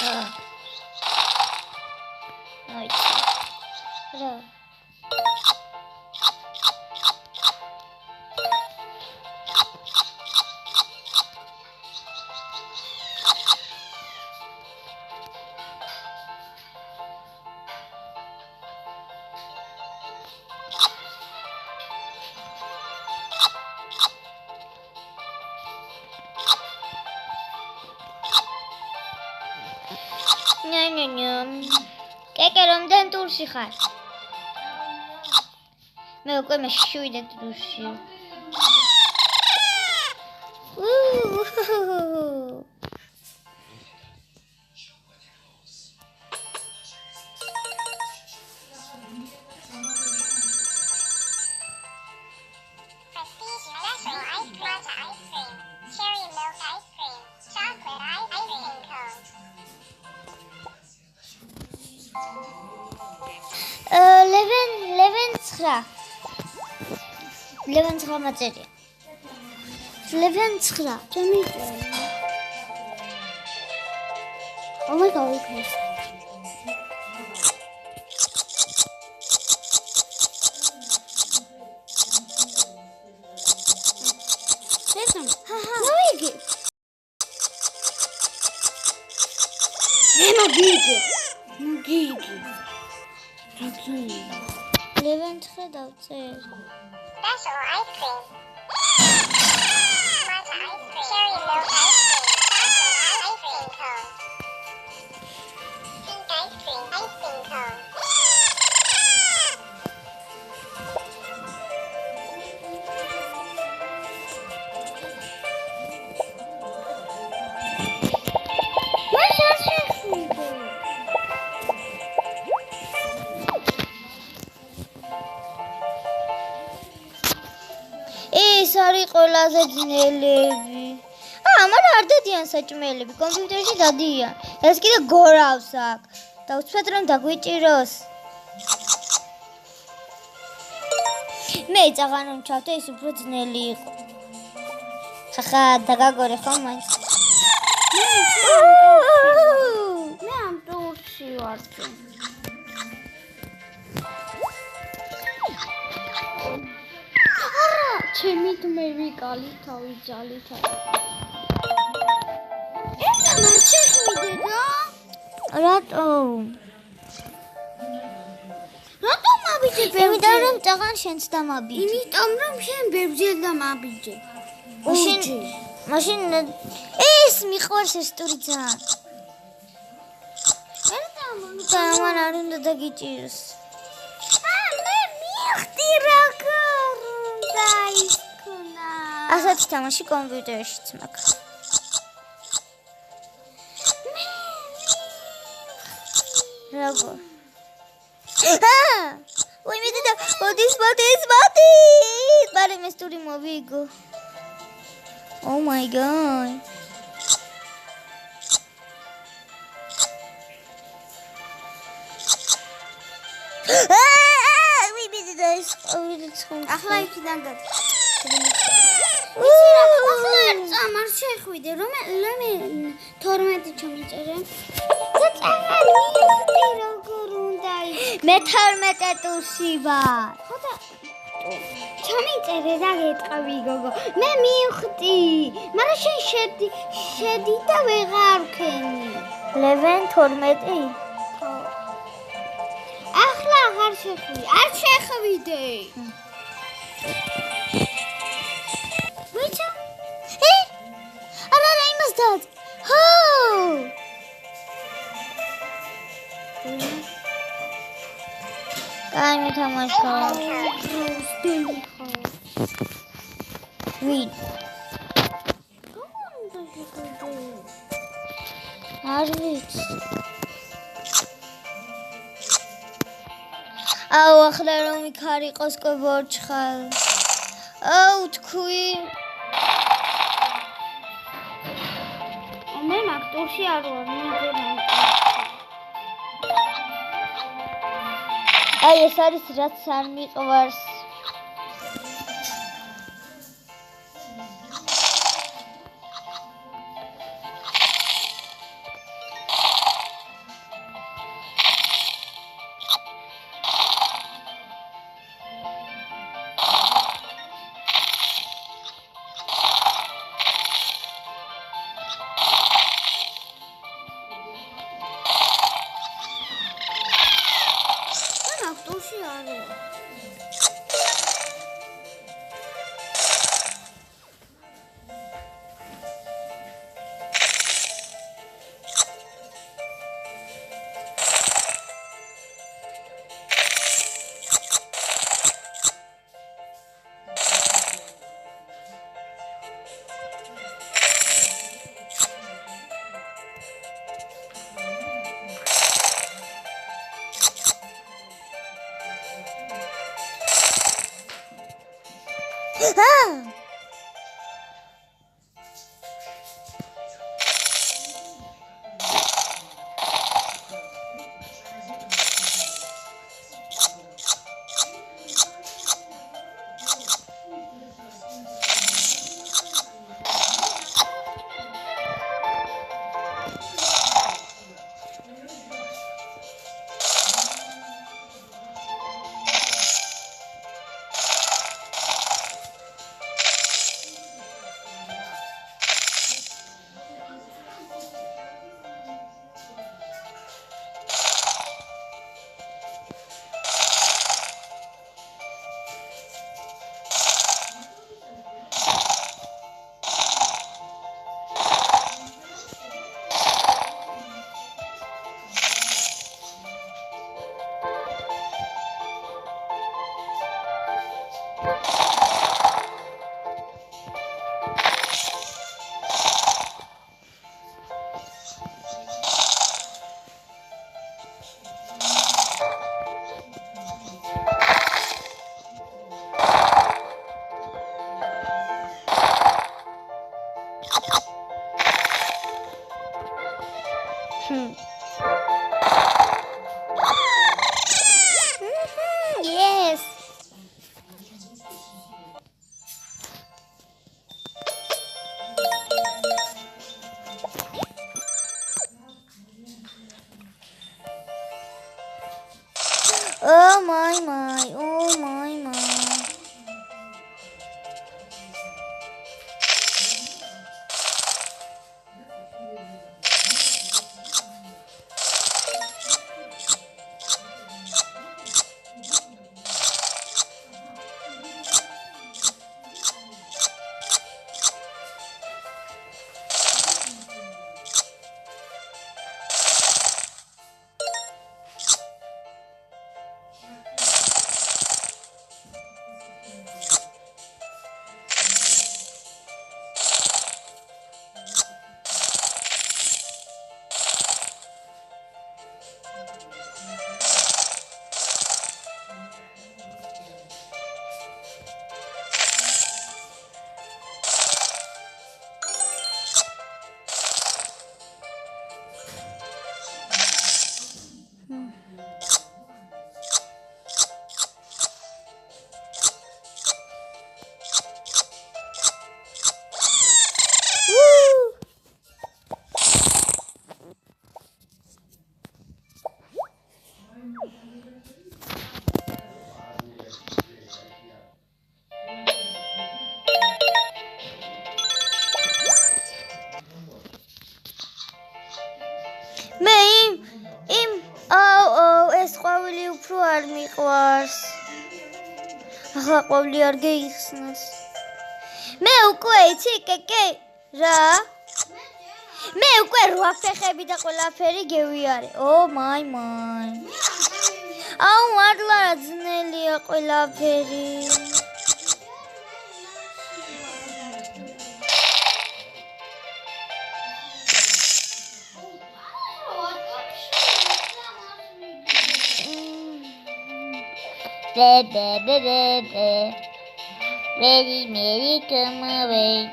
აი რა კეკე რომდენ ტურში ხარ? მე უკვე მეშვიდე ტურში. Leven 9 მაწერია. Leven 9. ჩემი. Oh my god, okay. Listen. No igi. No igi. Leven 9 დავწერ. Special ice cream. Matcha ice cream. Cherry milk ice cream. Chocolate ice cream cone. Pink ice cream. Ice cream cone. Sorry, ყველაზე ძნელები. მაგრამ არ დადიან საჭმელები, კომპიუტერში დადიან. ეს კიდე გორავს აქვს. და უცბად რომ დაგვიჭიროს. მე წაღანომ ჩავთე ის უფრო ძნელი იყო. ხახა დაგაგორე ხო მაინც. მე ამ ტურში ვარ. ჩემი თმევი კალი თავი ძალით არის. ეს მარჩხვიდე რა? რატომ? რატომ მაბიჯე ბევრჯერ? იმიტომ რომ წაღან შენც დამაბიჯე. იმიტომ რომ შენ ბევრჯერ დამაბიჯე. მაშინ ეს მიყვარს ეს ტური ძალიან. და მან არ უნდა დაგიჭიროს. მე მიხდი როგორ უნდა ისქნა. ასეთ თამაში კომპიუტერშიც მაქვს. როგორ? Ой, მე და ოდის ბარე მე სტური მოვიგო. Oh my god. Ой, მე და ის ახლა იქიდან გადი. ახლა არ შეხვიდე რომ 12 ჩამიწერე. მე 12 ტურში ვარ. ხოდა ჩამიწერე და გეტყვი გოგო. მე მივხვდი, მაგრამ შენ შედი და ვეღარ ვქენი. 12. ხო. ახლა აღარ შეხვიდე. არ შეხვიდე. ვიცა? არა იმას დად. ჰო! Дай мне тамашка. Вид. Арвид. აუ ახლა რომ იქ არ იყოს კობორჩხალ. აუ თქვი. მე მაგტურში არ ვარ, მე აი ეს არის რაც არ მიყვარს. Yes. Oh my, oh my. ეს ყვავილი უფრო არ მიყვარს. ახლა ყვავილი არ გეიხსნას. მე უკვე იცი კეკე რა? მე უკვე 8 ფეხები და ყველაფერი გევიარე. Oh my. აუ მართლა ძნელია ყველაფერი. Very come away.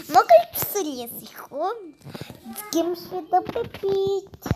Mogę psuli jest ich. Kim się do pepit.